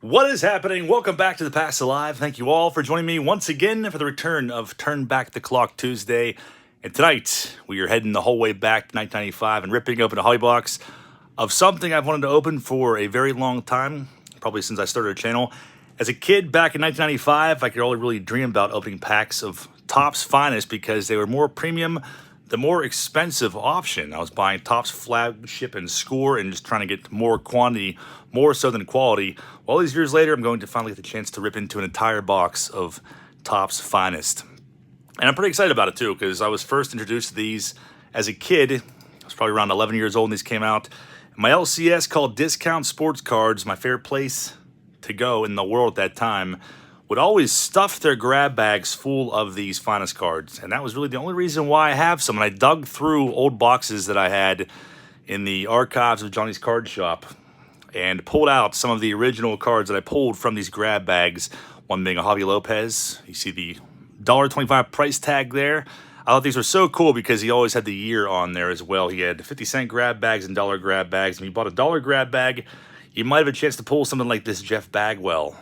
What is happening? Welcome back to the Past Alive. Thank you all for joining me once again for the return of Turn Back the Clock Tuesday. And tonight, we are heading the whole way back to 1995 and ripping open a hobby box of something I've wanted to open for a very long time, probably since I started a channel. As a kid back in 1995, I could only really dream about opening packs of TOPPS Finest because they were more premium, the more expensive option. I was buying TOPPS flagship and score and just trying to get more quantity, more so than quality. Well, all these years later, I'm going to finally get the chance to rip into an entire box of TOPPS Finest. And I'm pretty excited about it too, because I was first introduced to these as a kid. I was probably around 11 years old when these came out. My LCS called Discount Sports Cards, my favorite place to go in the world at that time, would always stuff their grab bags full of these Finest cards. And that was really the only reason why I have some. And I dug through old boxes that I had in the archives of Johnny's Card Shop and pulled out some of the original cards that I pulled from these grab bags, one being a Javi Lopez. You see the $1.25 price tag there. I thought these were so cool because he always had the year on there as well. He had 50-cent grab bags and dollar grab bags. And if you bought a dollar grab bag, you might have a chance to pull something like this Jeff Bagwell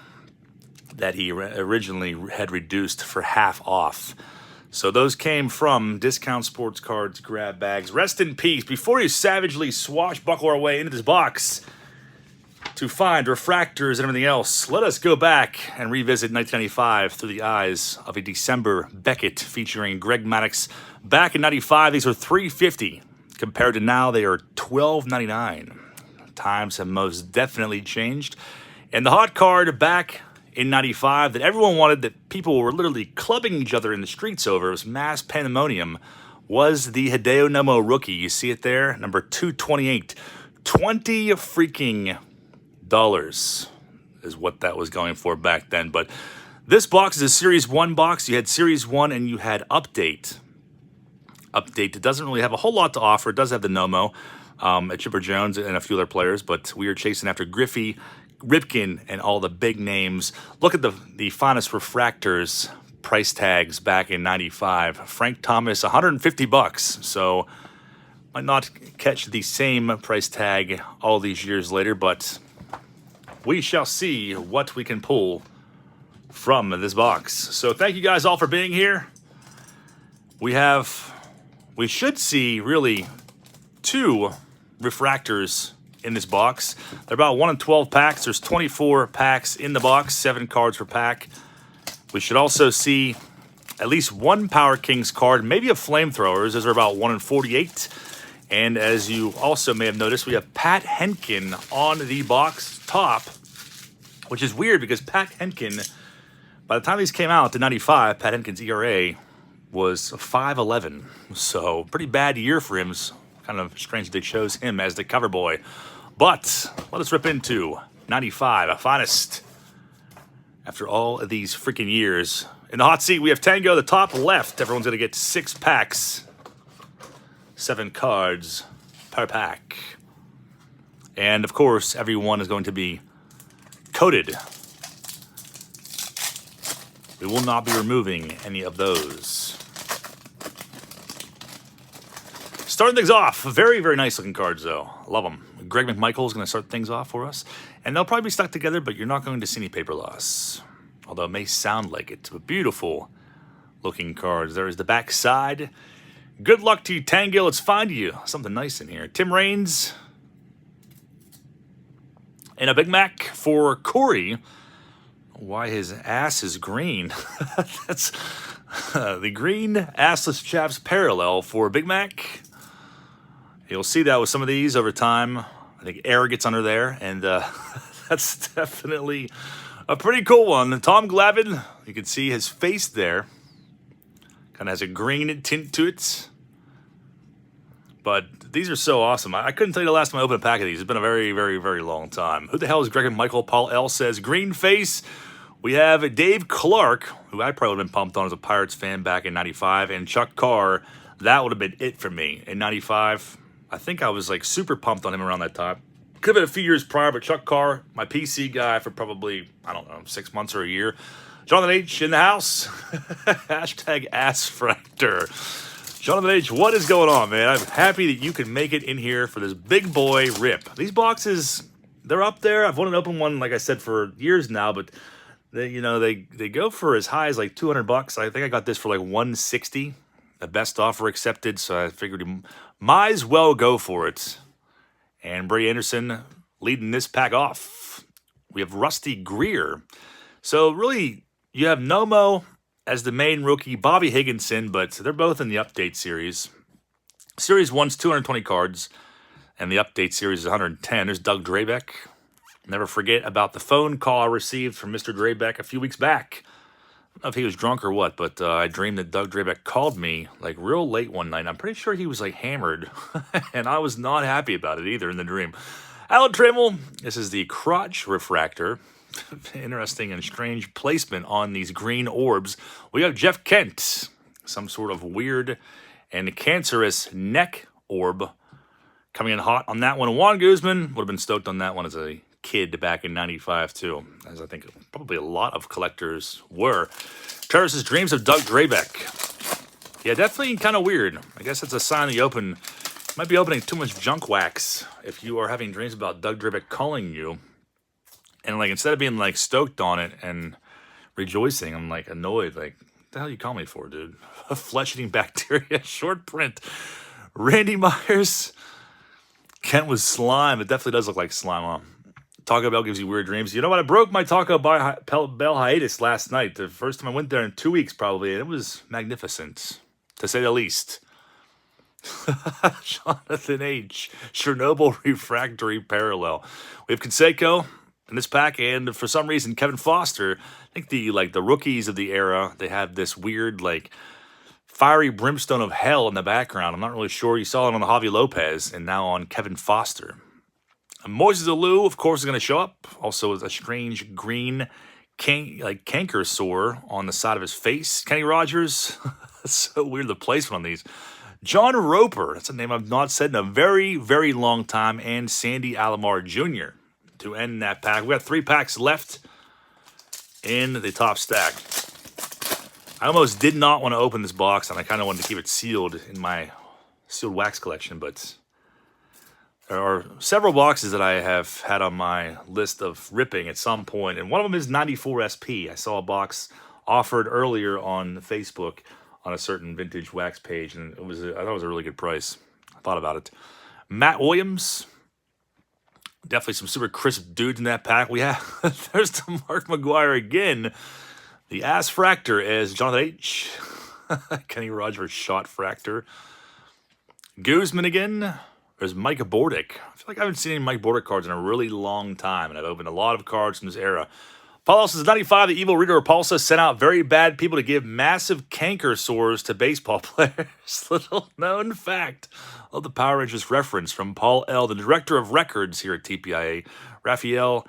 that he originally had reduced for half off. So those came from Discount Sports Cards grab bags. Rest in peace. Before you savagely swashbuckle our way into this box to find refractors and everything else, let us go back and revisit 1995 through the eyes of a December Beckett featuring Greg Maddux. Back in 95, these were $3.50. Compared to now, they are $12.99. Times have most definitely changed. And the hot card back in 95 that everyone wanted, that people were literally clubbing each other in the streets over, it was mass pandemonium, was the Hideo Nomo rookie. You see it there, number 228. 20 freaking dollars is what that was going for back then. But this box is a Series 1 box. You had Series 1 and you had Update. Update doesn't really have a whole lot to offer. It does have the Nomo, Chipper Jones and a few other players, but we are chasing after Griffey, Ripken, and all the big names. Look at the Finest refractors price tags back in 95. Frank Thomas, $150. So might not catch the same price tag all these years later, but we shall see what we can pull from this box. So thank you guys all for being here. We should see really 2 refractors in this box. They're about 1 in 12 packs. There's 24 packs in the box, 7 cards per pack. We should also see at least 1 Power Kings card, maybe a Flamethrowers. Those are about 1 in 48. And as you also may have noticed, we have Pat Henkin on the box top, which is weird because Pat Henkin, by the time these came out in 95, Pat Henkin's ERA was 5.11. So pretty bad year for him. It's kind of strange that they chose him as the cover boy. But let us rip into 95, a Finest. After all of these freaking years. In the hot seat, we have Tango, the top left. Everyone's going to get 6 packs. 7 cards per pack. And, of course, everyone is going to be coated. We will not be removing any of those. Starting things off, very, very nice looking cards, though. I love them. Greg McMichael is going to start things off for us. And they'll probably be stuck together, but you're not going to see any paper loss. Although it may sound like it. But beautiful looking cards. There is the back side. Good luck to you, Tango. Let's find you something nice in here. Tim Raines. And a Big Mac for Corey. Why his ass is green. That's the green assless chaps parallel for Big Mac. You'll see that with some of these over time. I think air gets under there, and that's definitely a pretty cool one. Tom Glavine, you can see his face there. Kind of has a green tint to it. But these are so awesome. I couldn't tell you the last time I opened a pack of these. It's been a very, very, very long time. Who the hell is Greg and Michael? Paul L. says, green face. We have Dave Clark, who I probably would have been pumped on as a Pirates fan back in 95, and Chuck Carr. That would have been it for me in 95. I think I was like super pumped on him around that time. Could have been a few years prior, but Chuck Carr, my PC guy for probably, I don't know, 6 months or a year. Jonathan H. in the house. Hashtag AssFractor. Jonathan H., what is going on, man? I'm happy that you can make it in here for this big boy rip. These boxes they're up there. I've wanted to open one, like I said, for years now, but they go for as high as like $200. I think I got this for like 160. The best offer accepted, so I figured you might as well go for it. And Brady Anderson leading this pack off. We have Rusty Greer. So really, you have Nomo as the main rookie, Bobby Higginson, but they're both in the update series. Series 1's 220 cards, and the update series is 110. There's Doug Drabeck. Never forget about the phone call I received from Mr. Drabeck a few weeks back. I don't know if he was drunk or what, but I dreamed that Doug Drabeck called me like real late one night. I'm pretty sure he was like hammered, and I was not happy about it either in the dream. Alan Trammell, this is the crotch refractor. Interesting and strange placement on these green orbs. We have Jeff Kent, some sort of weird and cancerous neck orb coming in hot on that one. Juan Guzman would have been stoked on that one as a kid back in 95 too, as I think probably a lot of collectors were. Travis's dreams of Doug Drabeck. Yeah, definitely kind of weird. I guess it's a sign that you might be opening too much junk wax if you are having dreams about Doug Drabeck calling you. And like instead of being like stoked on it and rejoicing, I'm like annoyed. Like, what the hell you call me for, dude? A flesh-eating bacteria, short print. Randy Myers. Kent was slime. It definitely does look like slime, huh? Taco Bell gives you weird dreams. You know what? I broke my Taco Bell hiatus last night. The first time I went there in 2 weeks, probably. And it was magnificent, to say the least. Jonathan H. Chernobyl Refractory Parallel. We have Conseco in this pack, and for some reason, Kevin Foster. I think the rookies of the era, they have this weird, like, fiery brimstone of hell in the background. I'm not really sure. You saw it on the Javi Lopez, and now on Kevin Foster. Moises Alou, of course, is going to show up. Also, with a strange green canker sore on the side of his face. Kenny Rogers. That's so weird, the placement on these. John Roper. That's a name I've not said in a very, very long time. And Sandy Alomar Jr. to end that pack. We got 3 packs left in the top stack. I almost did not want to open this box, and I kind of wanted to keep it sealed in my sealed wax collection, but there are several boxes that I have had on my list of ripping at some point, and one of them is 94 SP. I saw a box offered earlier on Facebook on a certain vintage wax page, and I thought it was a really good price. I thought about it. Matt Williams, definitely some super crisp dudes in that pack. There's the Mark McGuire again. The ass fractor as Jonathan H. Kenny Rogers shot fractor. Guzman again. There's Mike Bordick. I feel like I haven't seen any Mike Bordick cards in a really long time, and I've opened a lot of cards from this era. Paulos is 95. The evil Rita Repulsa sent out very bad people to give massive canker sores to baseball players. Little known fact. Love the Power Rangers reference from Paul L., the director of records here at TPIA. Raphael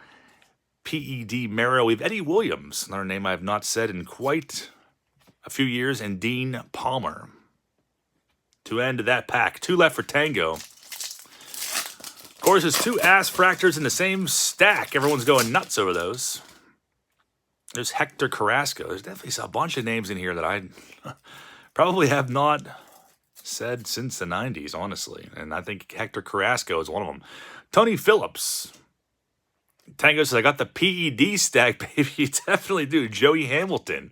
P.E.D. Merrill. We have Eddie Williams, another name I have not said in quite a few years, and Dean Palmer. To end that pack. 2 left for Tango. Of course, there's 2 ass fractors in the same stack. Everyone's going nuts over those. There's Hector Carrasco. There's definitely a bunch of names in here that I probably have not said since the 90s, honestly. And I think Hector Carrasco is one of them. Tony Phillips. Tango says, I got the PED stack, baby. You definitely do. Joey Hamilton.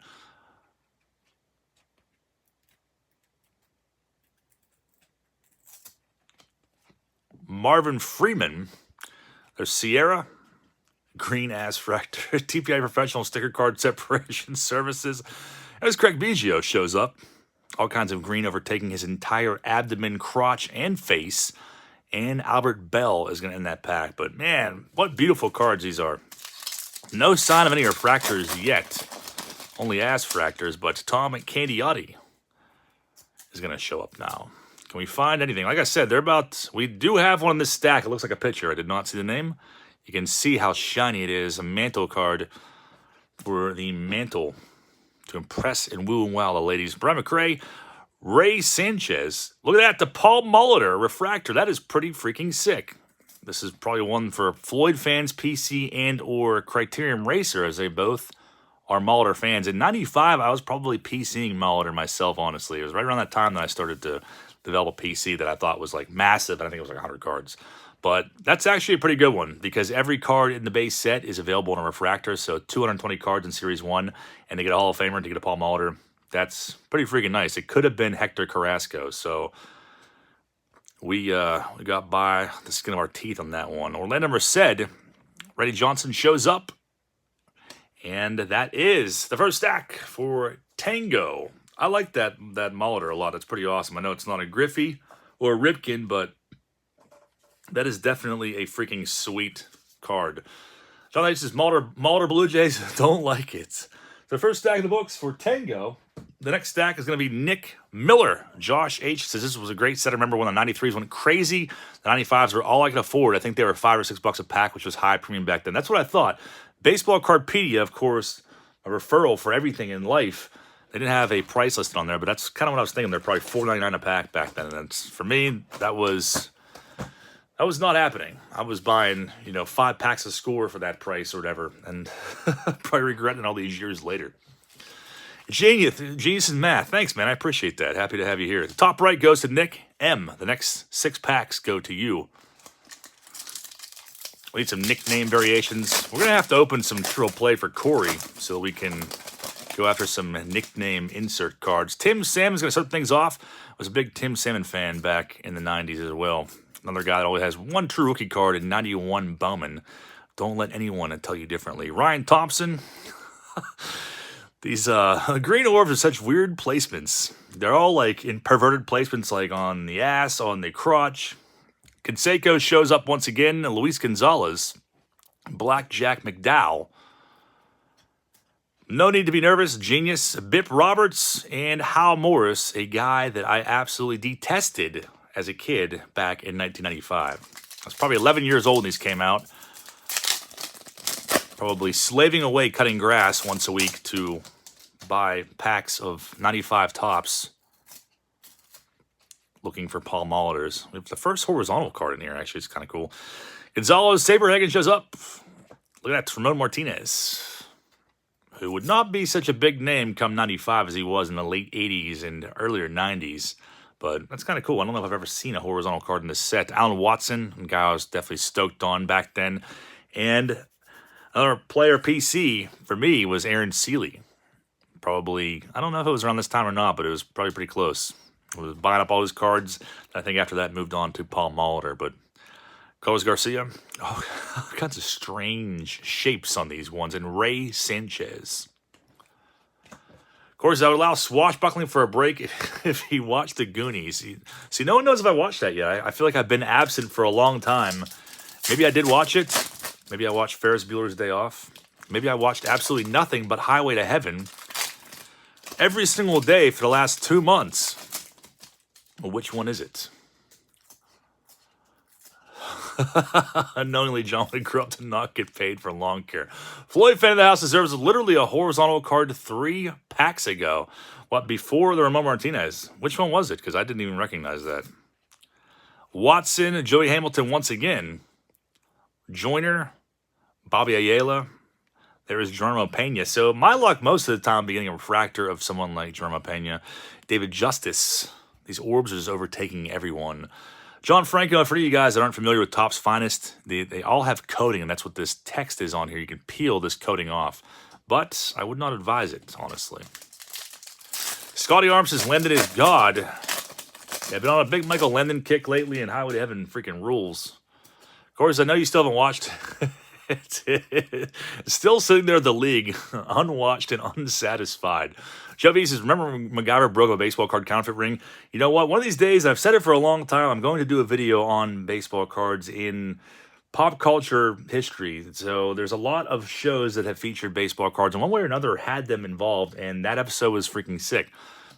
Marvin Freeman. There's Sierra. Green ass fractor. TPI Professional Sticker Card Separation Services. As Craig Biggio shows up. All kinds of green overtaking his entire abdomen, crotch, and face. And Albert Bell is going to end that pack. But man, what beautiful cards these are. No sign of any refractors yet. Only ass fractors, but Tom Candiotti is going to show up now. Can we find anything? Like I said, we do have one in this stack. It looks like a picture. I did not see the name. You can see how shiny it is. A mantle card for the mantle to impress and woo and wow the ladies. Brian McRae, Ray Sanchez. Look at that, the Paul Molitor refractor. That is pretty freaking sick. This is probably one for Floyd fans, PC, and or Criterion Racer, as they both are Molitor fans. In 95, I was probably PCing Molitor myself, honestly. It was right around that time that I started to develop a PC that I thought was like massive, and I think it was like 100 cards. But that's actually a pretty good one because every card in the base set is available in a refractor. So 220 cards in Series 1, and to get a Hall of Famer and to get a Paul Molitor, that's pretty freaking nice. It could have been Hector Carrasco, so we got by the skin of our teeth on that one. Orlando Merced, Reddy Johnson shows up, and that is the first stack for Tango. I like that Molitor a lot. That's pretty awesome. I know it's not a Griffey or a Ripken, but that is definitely a freaking sweet card. John H says, Molitor Blue Jays don't like it. The first stack of the books for Tango. The next stack is going to be Nick Miller. Josh H says, this was a great set. I remember when the 93s went crazy. The 95s were all I could afford. I think they were $5 or $6 a pack, which was high premium back then. That's what I thought. Baseball Cardpedia, of course, a referral for everything in life. They didn't have a price listed on there, but that's kind of what I was thinking. They're probably $4.99 a pack back then. And for me, that was not happening. I was buying, 5 packs of Score for that price or whatever, and probably regretting it all these years later. Genius in math. Thanks, man. I appreciate that. Happy to have you here. The top right goes to Nick M. The next 6 packs go to you. We need some nickname variations. We're going to have to open some Triple Play for Corey so we can go after some nickname insert cards. Tim Salmon's going to start things off. I was a big Tim Salmon fan back in the 90s as well. Another guy that always has one true rookie card in 91 Bowman. Don't let anyone tell you differently. Ryan Thompson. These green orbs are such weird placements. They're all like in perverted placements, like on the ass, on the crotch. Canseco shows up once again. Luis Gonzalez. Blackjack McDowell. No need to be nervous. Genius. Bip Roberts. And Hal Morris, a guy that I absolutely detested as a kid back in 1995. I was probably 11 years old when these came out. Probably slaving away cutting grass once a week to buy packs of 95 Topps. Looking for Paul Molitors. We have the first horizontal card in here, actually. It's kind of cool. Gonzalo Saberhagen shows up. Look at that, Ramon Martinez, who would not be such a big name come 95 as he was in the late 80s and earlier 90s. But that's kind of cool. I don't know if I've ever seen a horizontal card in this set. Alan Watson, a guy I was definitely stoked on back then. And another player PC for me was Aaron Seeley. Probably, I don't know if it was around this time or not, but it was probably pretty close. I was buying up all his cards. I think after that moved on to Paul Molitor. But Carlos Garcia, all kinds of strange shapes on these ones. And Ray Sanchez. Of course, I would allow swashbuckling for a break if he watched the Goonies. See, no one knows if I watched that yet. I feel like I've been absent for a long time. Maybe I did watch it. Maybe I watched Ferris Bueller's Day Off. Maybe I watched absolutely nothing but Highway to Heaven every single day for the last 2 months. Well, which one is it? Unknowingly, John would grow up to not get paid for lawn care. Floyd Fan of the House deserves literally a horizontal card 3 packs ago. What, before the Ramon Martinez? Which one was it? Because I didn't even recognize that. Watson, Joey Hamilton once again. Joyner, Bobby Ayala. There is Geronimo Pena. So my luck most of the time being a refractor of someone like Geronimo Pena. David Justice. These orbs are just overtaking everyone. John Franco, for you guys that aren't familiar with Topps Finest, they all have coating, and that's what this text is on here. You can peel this coating off, but I would not advise it, honestly. Scotty Arms says, Landon is God. Yeah, I've been on a big Michael Landon kick lately, and Highway to Heaven freaking rules. Of course, I know you still haven't watched. It's still sitting there at the league, unwatched and unsatisfied. Joe V says, remember when MacGyver broke a baseball card counterfeit ring? You know what? One of these days, I've said it for a long time, I'm going to do a video on baseball cards in pop culture history. So there's a lot of shows that have featured baseball cards, and one way or another had them involved, and that episode was freaking sick.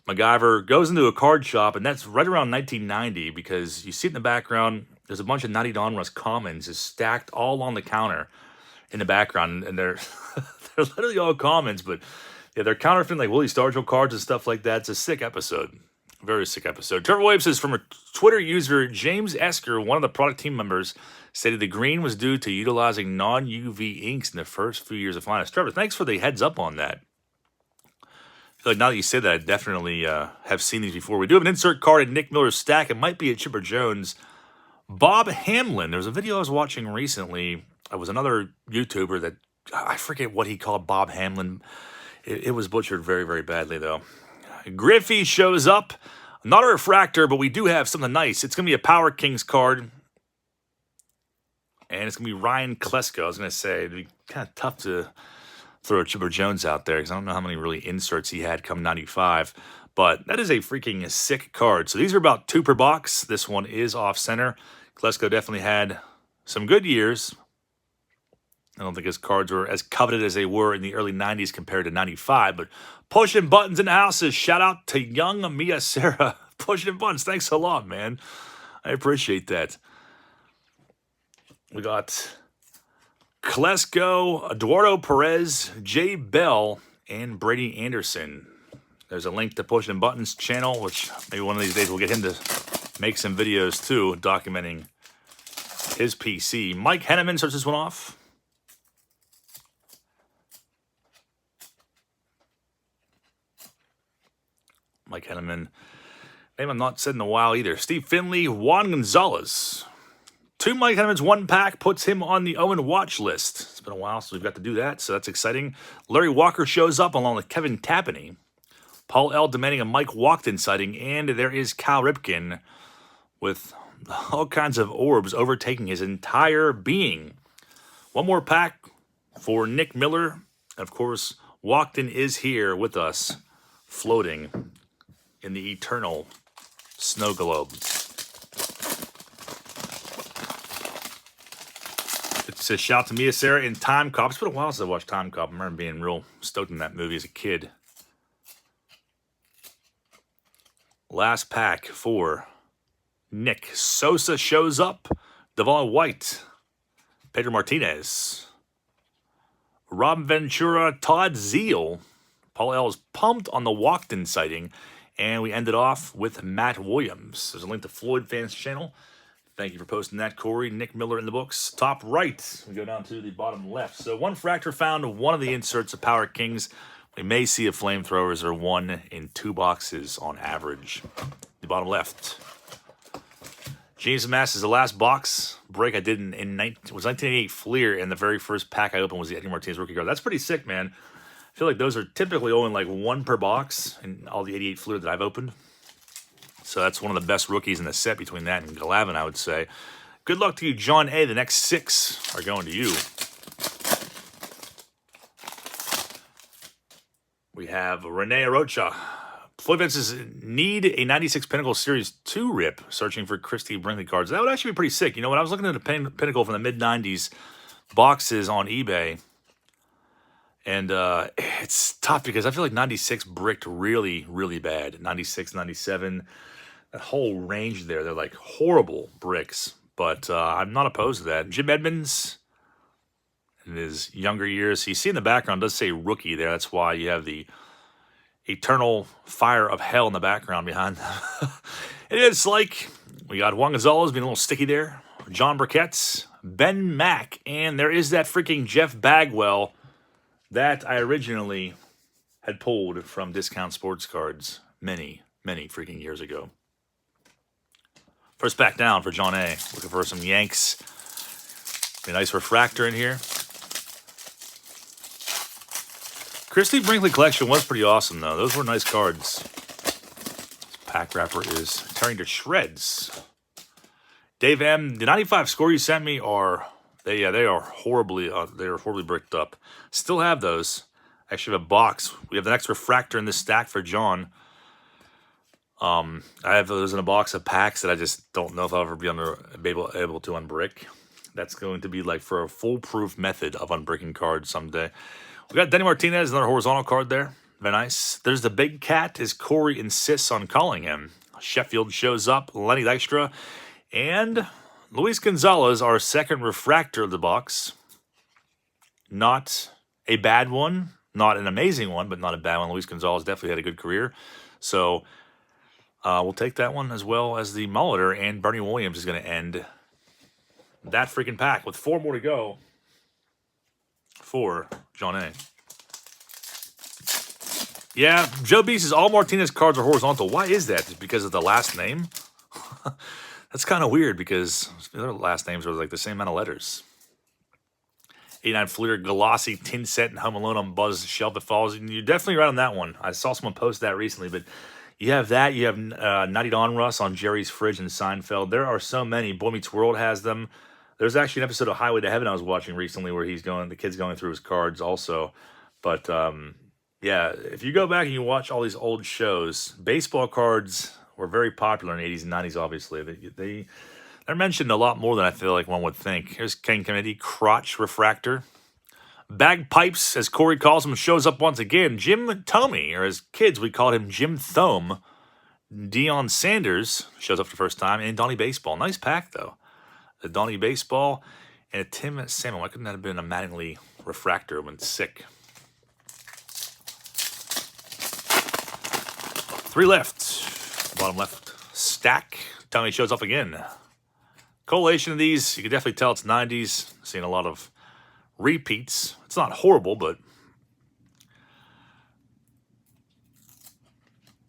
MacGyver goes into a card shop, and that's right around 1990, because you see it in the background, there's a bunch of 90 Donruss Commons just stacked all on the counter in the background, and they're they're literally all commons, but yeah, they're counterfeiting like Willie Stargell cards and stuff like that. It's a sick episode. Very sick episode. Trevor Williams says, from a Twitter user, James Esker, one of the product team members, stated the green was due to utilizing non-UV inks in the first few years of Finest. Trevor, thanks for the heads up on that. feel like now that you say that, I definitely have seen these before. We do have an insert card in Nick Miller's stack. It might be a Chipper Jones. Bob Hamlin. There was a video I was watching recently. It was another YouTuber that, I forget what he called Bob Hamlin. It was butchered very, very badly, though. Griffey shows up. Not a refractor, but we do have something nice. It's going to be a Power Kings card. And it's going to be Ryan Klesko. I was going to say, it'd be kind of tough to throw Chipper Jones out there because I don't know how many really inserts he had come 95. But that is a freaking sick card. So these are about 2 per box. This one is off-center. Klesko definitely had some good years. I don't think his cards were as coveted as they were in the early 90s compared to 95. But pushing buttons in the houses. Shout out to young Mia Sarah. Pushing buttons. Thanks a lot, man. I appreciate that. We got Klesko, Eduardo Perez, Jay Bell, and Brady Anderson. There's a link to Pushing Buttons channel, which maybe one of these days we'll get him to make some videos too, documenting his PC. Mike Henneman starts this one off. Mike Henneman. Name I've not said in a while either. Steve Finley, Juan Gonzalez. 2 Mike Hennemans, 1 pack puts him on the Owen watch list. It's been a while since we've got to do that, so that's exciting. Larry Walker shows up along with Kevin Tapani. Paul L. demanding a Mike Walkden sighting, and there is Cal Ripken with all kinds of orbs overtaking his entire being. 1 more pack for Nick Miller. Of course, Walkden is here with us, floating in the eternal snow globe. It says, shout out to Mia Sarah in Time Cop. It's been a while since I watched Time Cop. I remember being real stoked in that movie as a kid. Last pack for Nick. Sosa shows up. Devon White. Pedro Martinez. Rob Ventura. Todd Zeal. Paul L. is pumped on the Walkden sighting. And we ended off with Matt Williams. There's a link to Floyd Fans channel. Thank you for posting that, Corey. Nick Miller in the books. Top right. We go down to the bottom left. So 1 fractor found. 1 of the inserts of Power Kings. We may see if flamethrowers are 1 in 2 boxes on average. The bottom left. James Mass is the last box break I did it was 1988 Fleer, and the very first pack I opened was the Eddie Martinez rookie card. That's pretty sick, man. I feel like those are typically only like 1 per box in all the 88 Fleer that I've opened. So that's one of the best rookies in the set between that and Glavin, I would say. Good luck to you, John A. The next 6 are going to you. We have Rene Arocha. Floyd Vince's need a 96 Pinnacle Series 2 rip, searching for Christie Brinkley cards. That would actually be pretty sick. You know, when I was looking at the Pinnacle from the mid-90s boxes on eBay, and it's tough because I feel like 96 bricked really, really bad. 96, 97, that whole range there, they're like horrible bricks. But I'm not opposed to that. Jim Edmonds, in his younger years, you see in the background, does say rookie there. That's why you have the eternal fire of hell in the background behind them. It's like we got Juan Gonzalez being a little sticky there. John Burkett's, Ben Mack, and there is that freaking Jeff Bagwell that I originally had pulled from Discount Sports Cards many, many freaking years ago. First pack down for John A. Looking for some Yanks. A nice refractor in here. Christie Brinkley collection was pretty awesome, though. Those were nice cards. This pack wrapper is tearing to shreds. Dave M., the 95 score you sent me are they are horribly bricked up. Still have those. Actually have a box. We have the next refractor in this stack for John. I have those in a box of packs that I just don't know if I'll ever be able to unbrick. That's going to be like for a foolproof method of unbricking cards someday. We got Denny Martinez, another horizontal card there. Very nice. There's the big cat, as Corey insists on calling him. Sheffield shows up. Lenny Dykstra. And Luis Gonzalez, our second refractor of the box. Not a bad one. Not an amazing one, but not a bad one. Luis Gonzalez definitely had a good career. So we'll take that one as well as the Molitor. And Bernie Williams is going to end that freaking pack with 4 more to go for John A. Yeah, Joe B says all Martinez cards are horizontal. Why is that? Just because of the last name? That's kind of weird because their last names are like the same amount of letters. 89 Fleer, glossy tin set, and Home Alone on Buzz shelf that falls. And you're definitely right on that one. I saw someone post that recently, but you have that. You have 90 Dawn Rust on Jerry's Fridge and Seinfeld. There are so many. Boy Meets World has them. There's actually an episode of Highway to Heaven I was watching recently where the kid's going through his cards also. But yeah, if you go back and you watch all these old shows, baseball cards were very popular in the 80s and 90s, obviously. They're mentioned a lot more than I feel like one would think. Here's Ken Kennedy, crotch refractor. Bagpipes, as Corey calls him, shows up once again. Jim Thome, or as kids, we called him Jim Thome. Deion Sanders shows up for the first time. And Donnie Baseball. Nice pack, though. The Donnie Baseball and a Tim Salmon. Why couldn't that have been a Mattingly refractor when sick? 3 left. Bottom left stack. Tony shows up again. Collation of these, you can definitely tell it's 90s. Seeing a lot of repeats. It's not horrible, but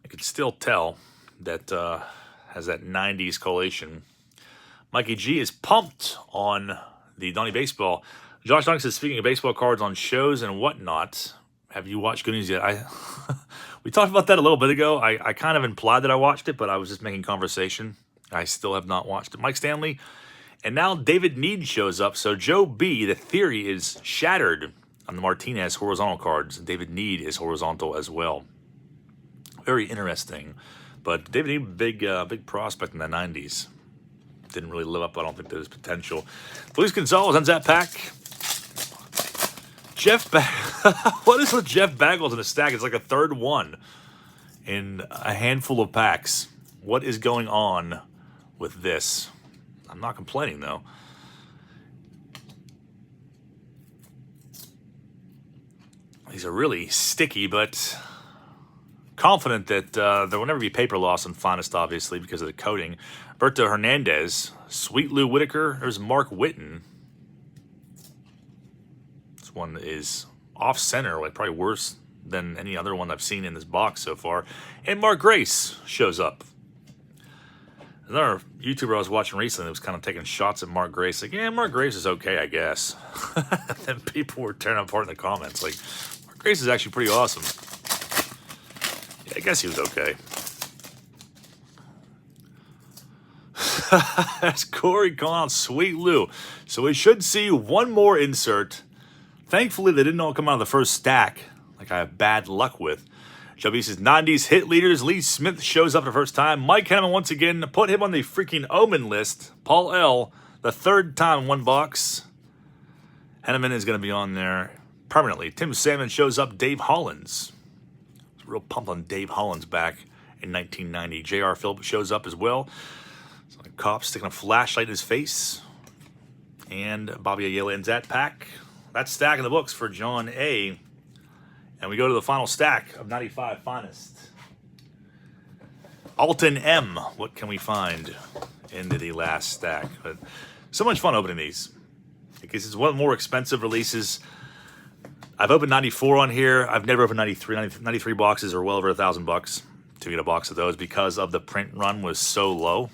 you can still tell that has that 90s collation. Mikey G is pumped on the Donnie Baseball. Josh Duncan says, speaking of baseball cards on shows and whatnot, have you watched Good News yet? We talked about that a little bit ago. I kind of implied that I watched it, but I was just making conversation. I still have not watched it. Mike Stanley. And now David Need shows up. So Joe B, the theory is shattered on the Martinez horizontal cards. David Need is horizontal as well. Very interesting. But David Need, big prospect in the 90s. Didn't really live up, I don't think, to his potential. Luis Gonzalez ends that pack. What is with Jeff Bagwell's in the stack? It's like a third one in a handful of packs. What is going on with this? I'm not complaining, though. These are really sticky, but confident that there will never be paper loss on Finest, obviously, because of the coating. Berto Hernandez, Sweet Lou Whitaker. There's Mark Whitten. This one is off-center, like probably worse than any other one I've seen in this box so far. And Mark Grace shows up. Another YouTuber I was watching recently was kind of taking shots at Mark Grace. Like, yeah, Mark Grace is okay, I guess. Then people were tearing apart in the comments. Like, Mark Grace is actually pretty awesome. Yeah, I guess he was okay. That's Corey calling out Sweet Lou. So we should see one more insert. Thankfully, they didn't all come out of the first stack, like I have bad luck with. Shelby says 90s hit leaders. Lee Smith shows up for the first time. Mike Henneman once again put him on the freaking Omen list. Paul L., the third time in one box. Henneman is going to be on there permanently. Tim Salmon shows up. Dave Hollins. I was real pumped on Dave Hollins back in 1990. J.R. Phillips shows up as well. So a cop sticking a flashlight in his face. And Bobby Ayala ends that pack. That's stack in the books for John A. And we go to the final stack of 95 Finest. Alton M. What can we find into the last stack? But so much fun opening these. Because it's one of the more expensive releases. I've opened 94 on here. I've never opened 93. 93 boxes are well over $1,000 to get a box of those because of the print run was so low.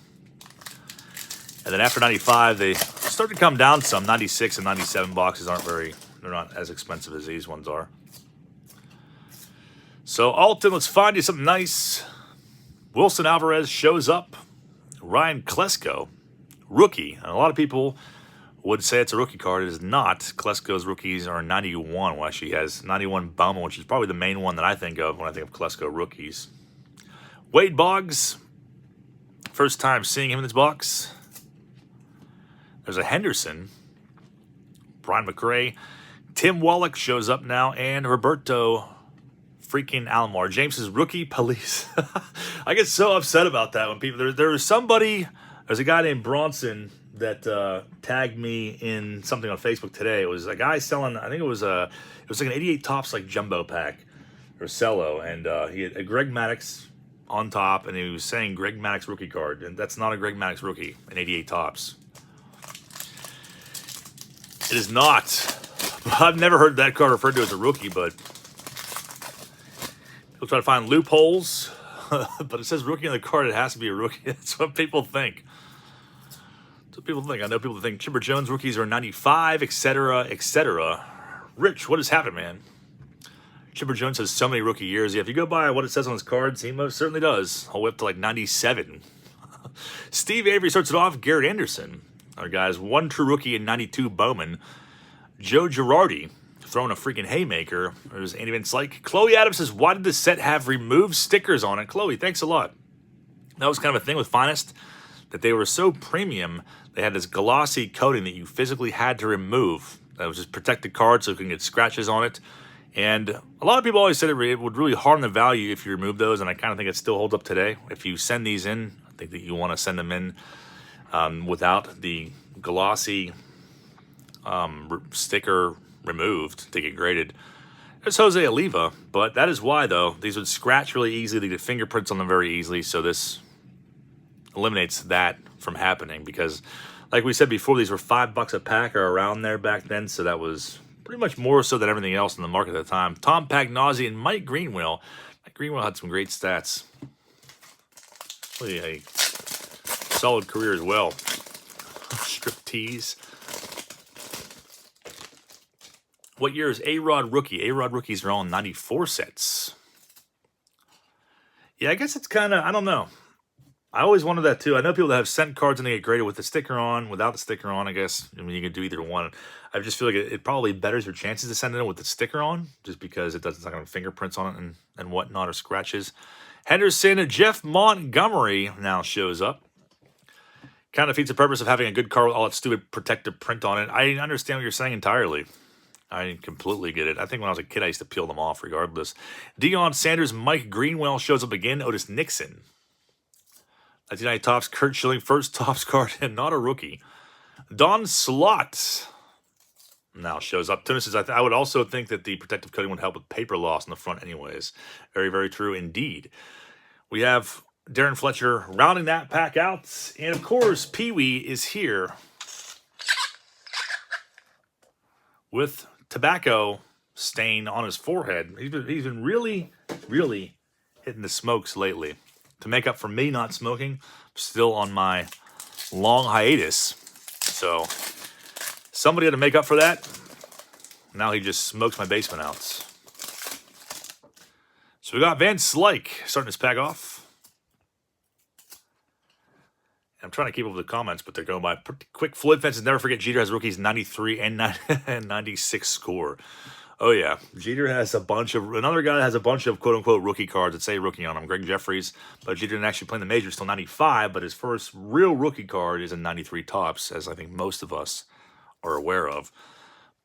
And then after 95, they start to come down some. 96 and 97 boxes they're not as expensive as these ones are. So, Alton, let's find you something nice. Wilson Alvarez shows up. Ryan Klesko, rookie. And a lot of people would say it's a rookie card. It is not. Klesko's rookies are 91. Well, actually, he has 91 Bum, which is probably the main one that I think of when I think of Klesko rookies. Wade Boggs, first time seeing him in this box. There's a Henderson. Brian McRae. Tim Wallach shows up now. And Roberto freaking Alomar. James's rookie police. I get so upset about that when people... There's a guy named Bronson that tagged me in something on Facebook today. It was a guy selling... I think it was like an 88 Topps like jumbo pack. Or cello. And he had a Greg Maddux on top. And he was saying Greg Maddux rookie card. And that's not a Greg Maddux rookie. An 88 Topps. It is not. I've never heard that card referred to as a rookie, but We'll try to find loopholes, but it says rookie on the card. It has to be a rookie. That's what people think. That's what people think. I know people think Chipper Jones rookies are 95, etc., etc. Rich, what has happened, man? Chipper Jones has so many rookie years. Yeah, if you go by what it says on his cards, he most certainly does. I'll whip to like 97. Steve Avery starts it off. Garrett Anderson. Our guys, one true rookie in 92, Bowman. Joe Girardi throwing a freaking haymaker. There's Andy Vince like. Chloe Adams says, why did the set have removed stickers on it? Chloe, thanks a lot. That was kind of a thing with Finest, that they were so premium, they had this glossy coating that you physically had to remove. That was just protect the card so you can get scratches on it. And a lot of people always said it would really harm the value if you remove those, and I kind of think it still holds up today. If you send these in, I think that you want to send them in without the glossy sticker removed to get graded. There's Jose Oliva, but that is why, though, these would scratch really easily. They get fingerprints on them very easily, so this eliminates that from happening because, like we said before, these were $5 a pack or around there back then, so that was pretty much more so than everything else in the market at the time. Tom Pagnozzi and Mike Greenwell. Mike Greenwell had some great stats. Really a solid career as well. Strip tease. What year is A-Rod rookie? A-Rod rookies are all in 94 sets. Yeah, I guess it's kind of, I don't know. I always wanted that too. I know people that have sent cards and they get graded with the sticker on, without the sticker on, I guess. I mean, you can do either one. I just feel like it probably betters your chances to send it in with the sticker on, just because it's not going to have fingerprints on it and whatnot, or scratches. Henderson, Jeff Montgomery now shows up. Kind of defeats the purpose of having a good card with all that stupid protective print on it. I understand what you're saying entirely. I completely get it. I think when I was a kid, I used to peel them off regardless. Deion Sanders, Mike Greenwell shows up again. Otis Nixon. 1990 Topps, Kurt Schilling, first Topps card, and not a rookie. Don Slott now shows up. Tuna says, I would also think that the protective coating would help with paper loss in the front anyways. Very, very true indeed. We have Darren Fletcher rounding that pack out. And, of course, Pee-wee is here with tobacco stain on his forehead. He's been really, really hitting the smokes lately. To make up for me not smoking, I'm still on my long hiatus. So somebody had to make up for that. Now he just smokes my basement out. So we got Van Slyke starting this pack off. I'm trying to keep up with the comments, but they're going by pretty quick. Floyd Fences, never forget Jeter has rookies 93 and 96 score. Oh, yeah. Jeter has another guy that has a bunch of quote-unquote rookie cards that say rookie on them. Greg Jeffries, but Jeter didn't actually play in the majors till 95, but his first real rookie card is in 93 Topps, as I think most of us are aware of.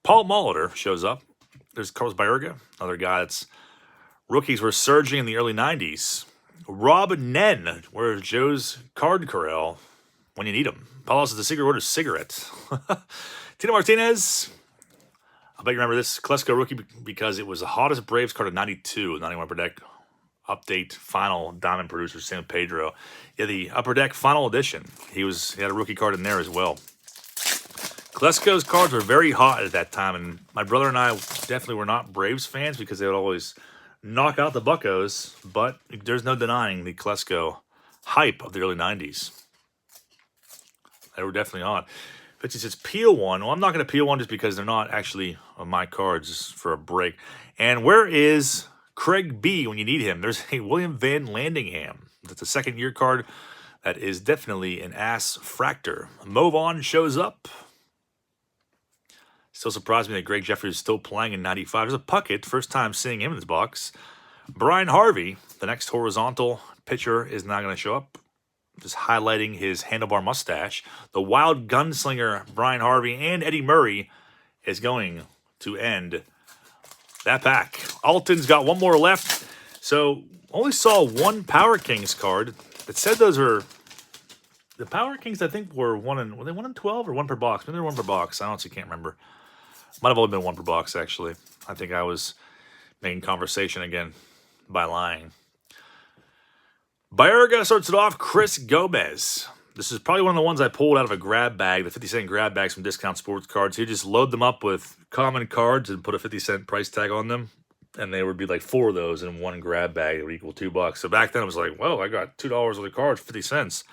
Paul Molitor shows up. There's Carlos Baerga, another guy that's rookies were surging in the early 90s. Rob Nen, where's Joe's card corral when you need them? Paulo says the secret word is cigarette. Tino Martinez. I bet you remember this Klesko rookie because it was the hottest Braves card of 92, 91 Upper Deck update final diamond producer San Pedro. Yeah, the Upper Deck final edition. He had a rookie card in there as well. Klesko's cards were very hot at that time, and my brother and I definitely were not Braves fans because they would always knock out the Buccos, but there's no denying the Klesko hype of the early 90s. They were definitely hot. But it says peel one. Well, I'm not going to peel one just because they're not actually on my cards, just for a break. And where is Craig B when you need him? There's a William Van Landingham. That's a second-year card. That is definitely an ass fractor. Movon shows up. Still surprised me that Greg Jeffries is still playing in 95. There's a Puckett. First time seeing him in this box. Brian Harvey, the next horizontal pitcher, is not going to show up. Just highlighting his handlebar mustache. The wild gunslinger Brian Harvey and Eddie Murray is going to end that pack. Alton's got one more left. So only saw one Power Kings card. It said those were the Power Kings. I think were they 1 in 12 or 1 per box? Maybe they're 1 per box. I honestly can't remember. Might have only been 1 per box actually. I think I was making conversation again by lying. Baerga starts it off. Chris Gomez. This is probably one of the ones I pulled out of a grab bag, the 50-cent grab bags from Discount Sports Cards. You just load them up with common cards and put a 50-cent price tag on them. and there would be like 4 of those in one grab bag. It would equal $2. So back then, I was like, well, I got $2 worth of cards, 50 cents.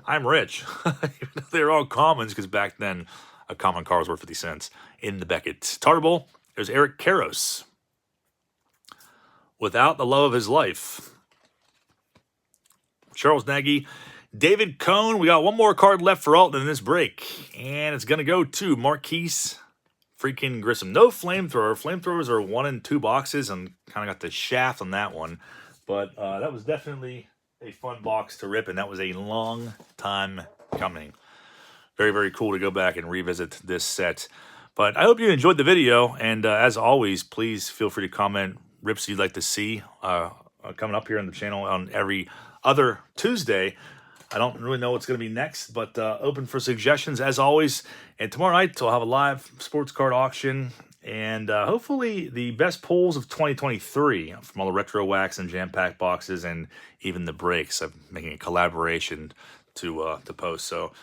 I'm rich. Even though they're all commons, because back then, a common card was worth 50 cents in the Beckett. Tartar Bowl, there's Eric Karros. Without the love of his life. Charles Nagy, David Cohn. We got one more card left for Alton in this break, and it's going to go to Marquise freaking Grissom. No flamethrower. Flamethrowers are 1 and 2 boxes, and kind of got the shaft on that one. But that was definitely a fun box to rip, and that was a long time coming. Very, very cool to go back and revisit this set. But I hope you enjoyed the video, and as always, please feel free to comment rips you'd like to see coming up here on the channel on every other Tuesday. I don't really know what's going to be next, but open for suggestions as always. And tomorrow night, I'll have a live sports card auction and hopefully the best pulls of 2023 from all the retro wax and jam-packed boxes and even the breaks. I'm making a collaboration to post. So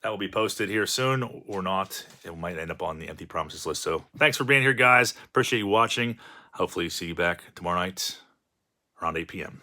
that will be posted here soon or not. It might end up on the empty promises list. So thanks for being here, guys. Appreciate you watching. Hopefully see you back tomorrow night around 8 p.m.